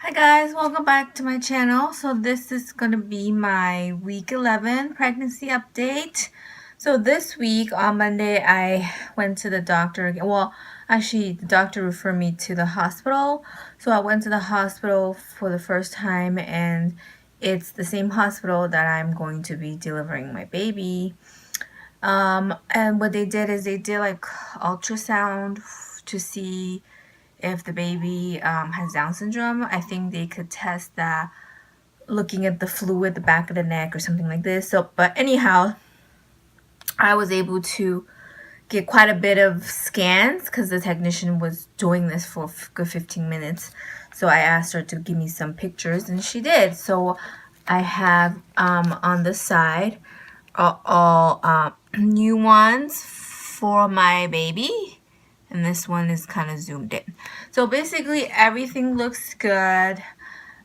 Hi guys, welcome back to my channel. So this is going to be my week 11 pregnancy update. So this week on Monday I went to the doctor again. Well, actually the doctor referred me to the hospital. So I went to the hospital for the first time, and it's the same hospital that I'm going to be delivering my baby. And what they did is they did like ultrasound to see if the baby has Down syndrome. I think they could test that looking at the fluid at the back of the neck or something like this. So, but anyhow, I was able to get quite a bit of scans because the technician was doing this for a good 15 minutes. So I asked her to give me some pictures, and she did. So I have on the side all new ones for my baby, and this one is kind of zoomed in. So basically everything looks good.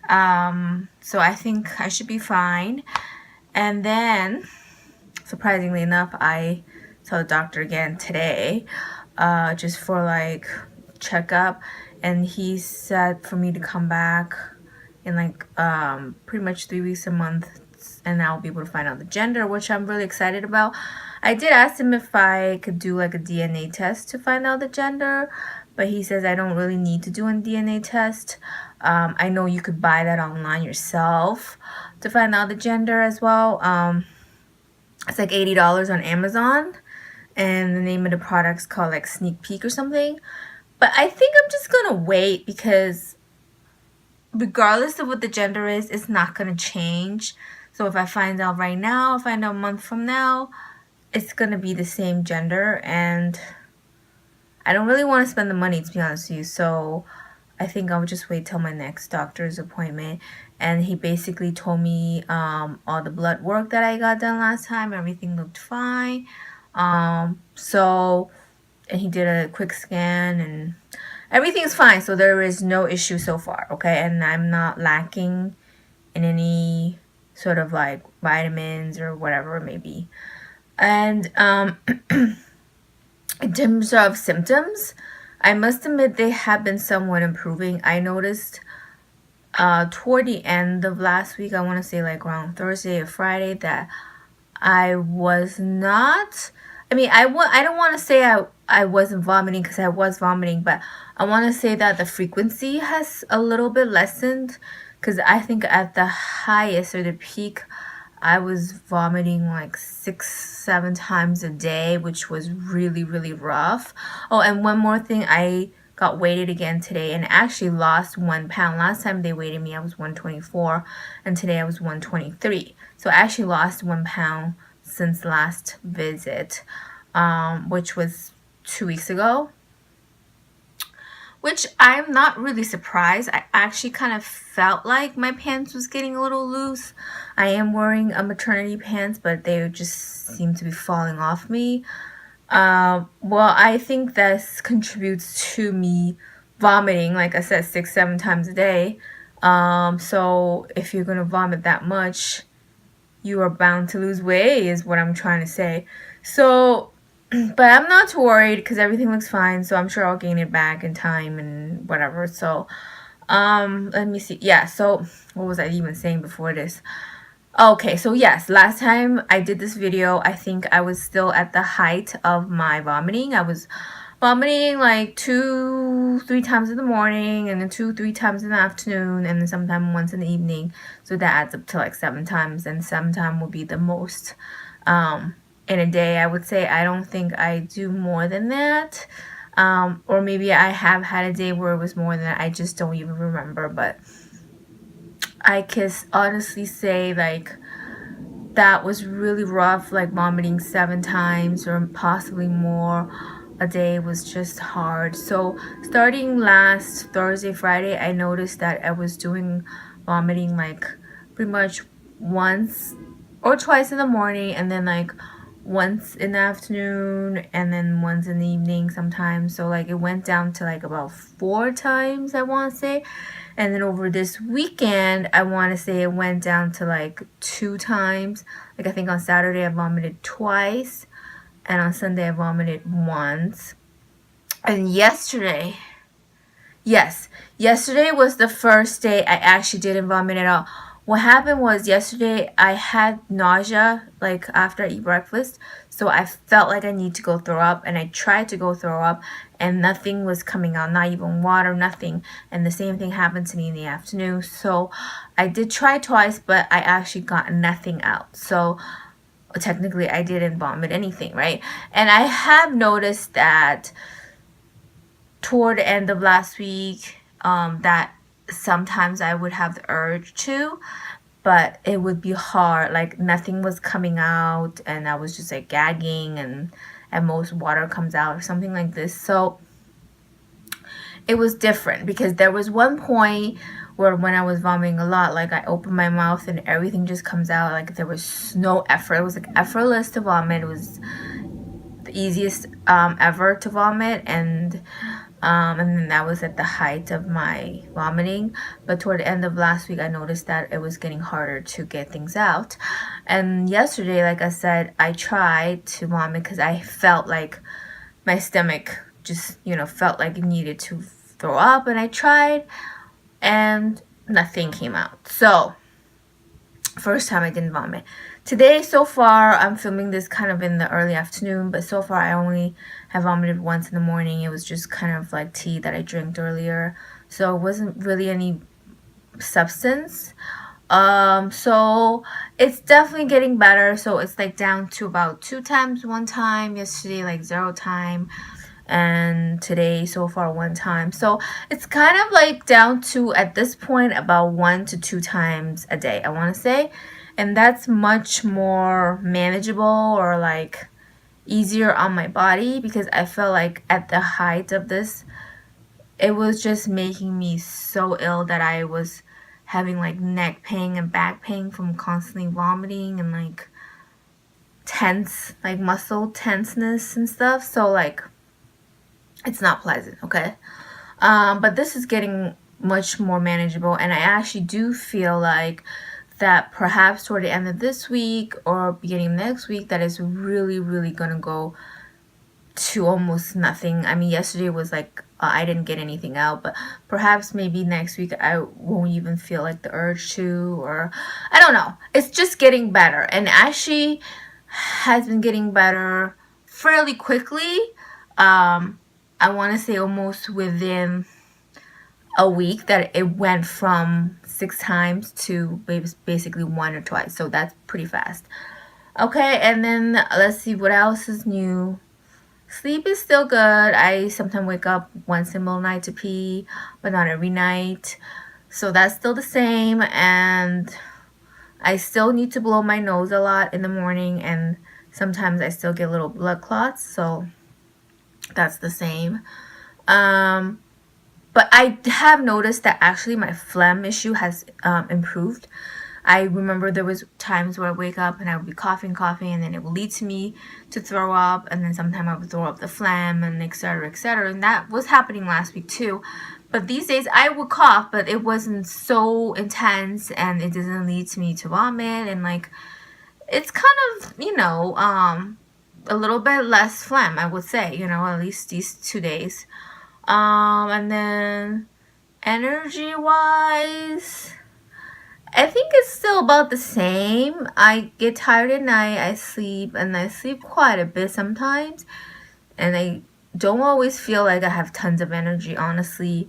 So I think I should be fine. And then, surprisingly enough, I saw the doctor again today, just for like checkup, and he said for me to come back in like pretty much 3 weeks, a month, and I'll be able to find out the gender, which I'm really excited about. I did ask him if I could do like a DNA test to find out the gender, but he says I don't really need to do a DNA test. I know you could buy that online yourself to find out the gender as well. It's like $80 on Amazon, and the name of the product's called like Sneak Peek or something. But I think I'm just gonna wait because regardless of what the gender is, it's not gonna change. So if I find out right now, if I find out a month from now, it's gonna be the same gender, and I don't really want to spend the money, to be honest with you. So I think I'll just wait till my next doctor's appointment. And he basically told me all the blood work that I got done last time, everything looked fine. So, and he did a quick scan, and everything's fine. So there is no issue so far, okay? And I'm not lacking in any sort of like vitamins or whatever it may be. And in terms of symptoms, I must admit they have been somewhat improving. I noticed toward the end of last week, I want to say like around Thursday or Friday, that I was not. I mean, I don't want to say I wasn't vomiting, because I was vomiting, but I want to say that the frequency has a little bit lessened, because I think at the highest or the peak, I was vomiting like 6, 7 times a day, which was really, really rough. Oh, and one more thing, I got weighted again today and actually lost 1 pound. Last time they weighed me, I was 124, and today I was 123. So I actually lost 1 pound since last visit, which was 2 weeks ago. Which I'm not really surprised. I actually kind of felt like my pants was getting a little loose. I am wearing a maternity pants, but they just seem to be falling off me. Well, I think this contributes to me vomiting, like I said, 6, 7 times a day. So if you're gonna vomit that much, you are bound to lose weight, is what I'm trying to say. So, but I'm not too worried because everything looks fine. So I'm sure I'll gain it back in time and whatever. So, let me see. Yeah. So what was I even saying before this? Okay, so yes, last time I did this video, I think I was still at the height of my vomiting. I was vomiting like 2, 3 times in the morning, and then 2, 3 times in the afternoon, and then sometime once in the evening. So that adds up to like 7 times, and 7 times will be the most in a day. I would say I don't think I do more than that. Or maybe I have had a day where it was more than that. I just don't even remember, but I can honestly say like that was really rough. Like vomiting 7 times or possibly more a day was just hard. So starting last Thursday, Friday, I noticed that I was doing vomiting like pretty much once or twice in the morning, and then like once in the afternoon, and then once in the evening sometimes. So like it went down to like about 4 times, I want to say. And then over this weekend, I want to say it went down to like 2 times. Like I think on Saturday I vomited twice, and on Sunday I vomited once. And yesterday Yes, yesterday was the first day I actually didn't vomit at all. What happened was yesterday I had nausea like after I eat breakfast, so I felt like I need to go throw up, and I tried to go throw up and nothing was coming out, not even water, nothing. And the same thing happened to me in the afternoon. So I did try twice, but I actually got nothing out. So technically I didn't vomit anything, right? And I have noticed that toward the end of last week, that sometimes I would have the urge to, but it would be hard. Like nothing was coming out, and I was just like gagging, and at most water comes out or something like this. So it was different because there was one point where when I was vomiting a lot, like I opened my mouth and everything just comes out. Like there was no effort. It was like effortless to vomit. It was the easiest ever to vomit, and then that was at the height of my vomiting. But toward the end of last week, I noticed that it was getting harder to get things out. And yesterday, like I said, I tried to vomit because I felt like my stomach just, felt like it needed to throw up. And I tried, and nothing came out. So, first time I didn't vomit. Today, so far, I'm filming this kind of in the early afternoon, but so far I only have vomited once in the morning. It was just kind of like tea that I drank earlier, so it wasn't really any substance. So it's definitely getting better. So it's like down to about 2 times, 1 time. Yesterday, like 0 time, and today so far 1 time. So it's kind of like down to at this point about 1 to 2 times a day, I want to say. And that's much more manageable, or like easier on my body, because I felt like at the height of this, it was just making me so ill that I was having like neck pain and back pain from constantly vomiting, and like tense, like muscle tenseness and stuff. So like it's not pleasant, okay? But this is getting much more manageable, and I actually do feel like that perhaps toward the end of this week or beginning of next week, that is really, really gonna go to almost nothing. I mean, yesterday was like I didn't get anything out, but perhaps maybe next week I won't even feel like the urge to, or I don't know. It's just getting better, and actually has been getting better fairly quickly. I want to say almost within a week that it went from 6 times to basically 1 or twice. So that's pretty fast. Okay, and then let's see what else is new. Sleep is still good. I sometimes wake up once in the middle of the night to pee, but not every night. So that's still the same, and I still need to blow my nose a lot in the morning, and sometimes I still get little blood clots, so that's the same. But I have noticed that actually my phlegm issue has improved. I remember there was times where I wake up and I would be coughing, and then it would lead to me to throw up, and then sometimes I would throw up the phlegm, and etc., etc. And that was happening last week too. But these days I would cough, but it wasn't so intense, and it doesn't lead to me to vomit, and like it's kind of, a little bit less phlegm, I would say, at least these 2 days. And then energy wise, I think it's still about the same. I get tired at night, I sleep, and I sleep quite a bit sometimes, and I don't always feel like I have tons of energy, honestly.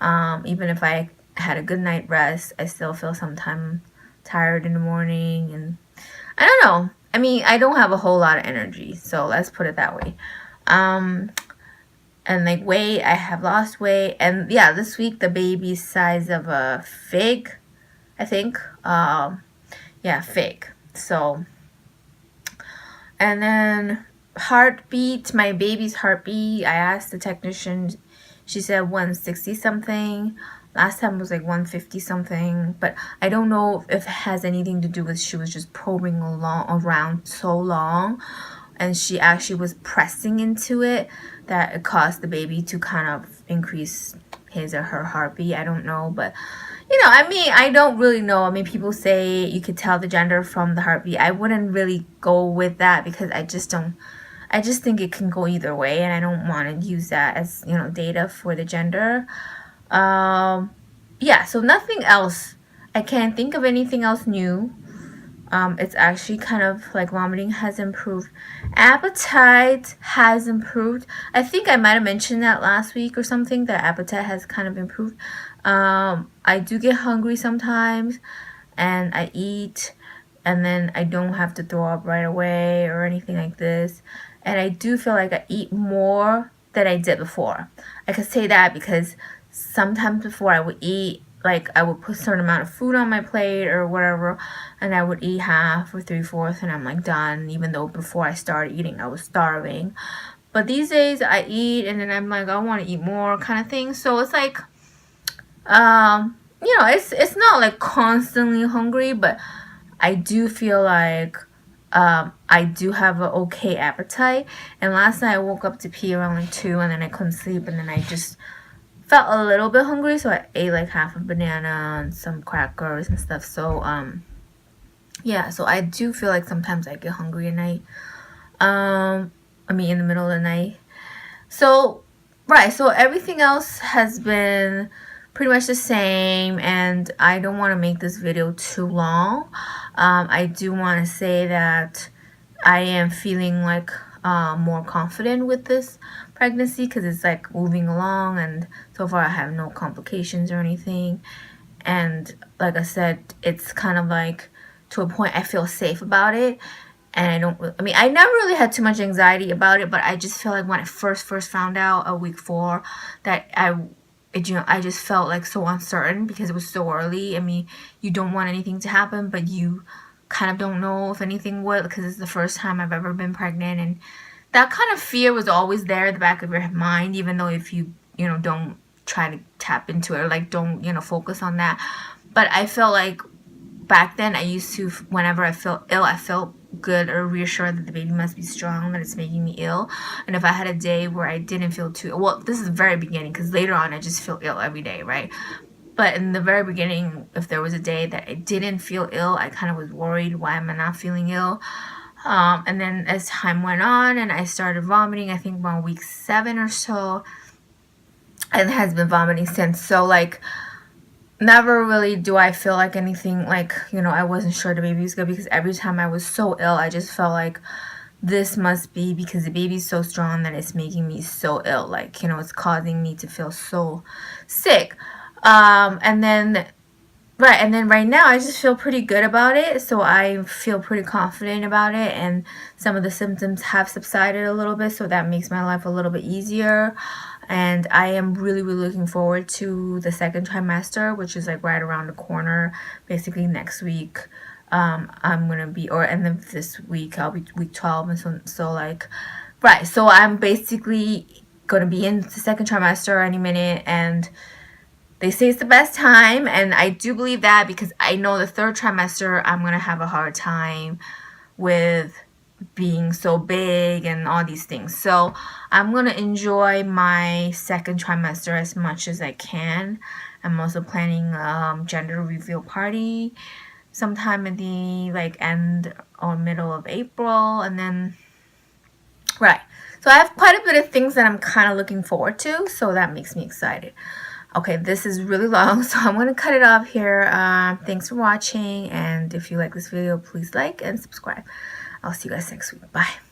Even if I had a good night rest, I still feel sometimes tired in the morning, and I don't know. I mean, I don't have a whole lot of energy, so let's put it that way. And like weight, I have lost weight, and yeah, this week the baby's size of a fig, I think. Yeah, fig. So, and then heartbeat, my baby's heartbeat, I asked the technician, she said 160 something. Last time was like 150 something, but I don't know if it has anything to do with she was just probing around so long, and she actually was pressing into it, that it caused the baby to kind of increase his or her heartbeat. I don't know, but I mean, I don't really know. I mean, people say you could tell the gender from the heartbeat. I wouldn't really go with that, because I just think it can go either way, and I don't want to use that as, data for the gender. Yeah, so nothing else. I can't think of anything else new. It's actually kind of like vomiting has improved. Appetite has improved. I think I might have mentioned that last week or something, that appetite has kind of improved. I do get hungry sometimes and I eat and then I don't have to throw up right away or anything like this. And I do feel like I eat more than I did before. I could say that because sometimes before I would eat, like I would put a certain amount of food on my plate or whatever, and I would eat half or 3/4 and I'm like done, even though before I started eating I was starving. But these days I eat and then I'm like, I want to eat more kind of thing. So it's like, it's not like constantly hungry, but I do feel like I do have an okay appetite. And last night I woke up to pee around like 2 and then I couldn't sleep and then I just felt a little bit hungry, so I ate like half a banana and some crackers and stuff. So yeah, so I do feel like sometimes I get hungry at night. In the middle of the night. So right, so everything else has been pretty much the same, and I don't want to make this video too long. I do want to say that I am feeling like more confident with this pregnancy because it's like moving along, and so far I have no complications or anything. And like I said, it's kind of like to a point I feel safe about it. And I never really had too much anxiety about it, but I just feel like when I first found out a week 4 that I just felt like so uncertain because it was so early. You don't want anything to happen, but you kind of don't know if anything would because it's the first time I've ever been pregnant, and that kind of fear was always there in the back of your mind, even though if you don't try to tap into it or like don't focus on that. But I felt like back then I used to, whenever I felt ill, I felt good or reassured that the baby must be strong, that it's making me ill. And if I had a day where I didn't feel too well, this is the very beginning, because later on I just feel ill every day, right? But in the very beginning, if there was a day that I didn't feel ill, I kind of was worried, why am I not feeling ill? And then as time went on and I started vomiting, I think around week 7 or so, and has been vomiting since. So like, never really do I feel like anything like, I wasn't sure the baby was good, because every time I was so ill, I just felt like this must be because the baby's so strong that it's making me so ill. Like, it's causing me to feel so sick. And then right now I just feel pretty good about it. So I feel pretty confident about it, and some of the symptoms have subsided a little bit, so that makes my life a little bit easier. And I am really looking forward to the second trimester, which is like right around the corner, basically next week. I'm gonna be, or end of this week, I'll be week 12, and so like, right, so I'm basically gonna be in the second trimester any minute, and they say it's the best time, and I do believe that, because I know the third trimester I'm gonna have a hard time with being so big and all these things. So I'm gonna enjoy my second trimester as much as I can. I'm also planning gender reveal party sometime in the end or middle of April, and then right. So I have quite a bit of things that I'm kind of looking forward to, so that makes me excited. Okay, this is really long, so I'm going to cut it off here. Thanks for watching, and if you like this video, please like and subscribe. I'll see you guys next week. Bye.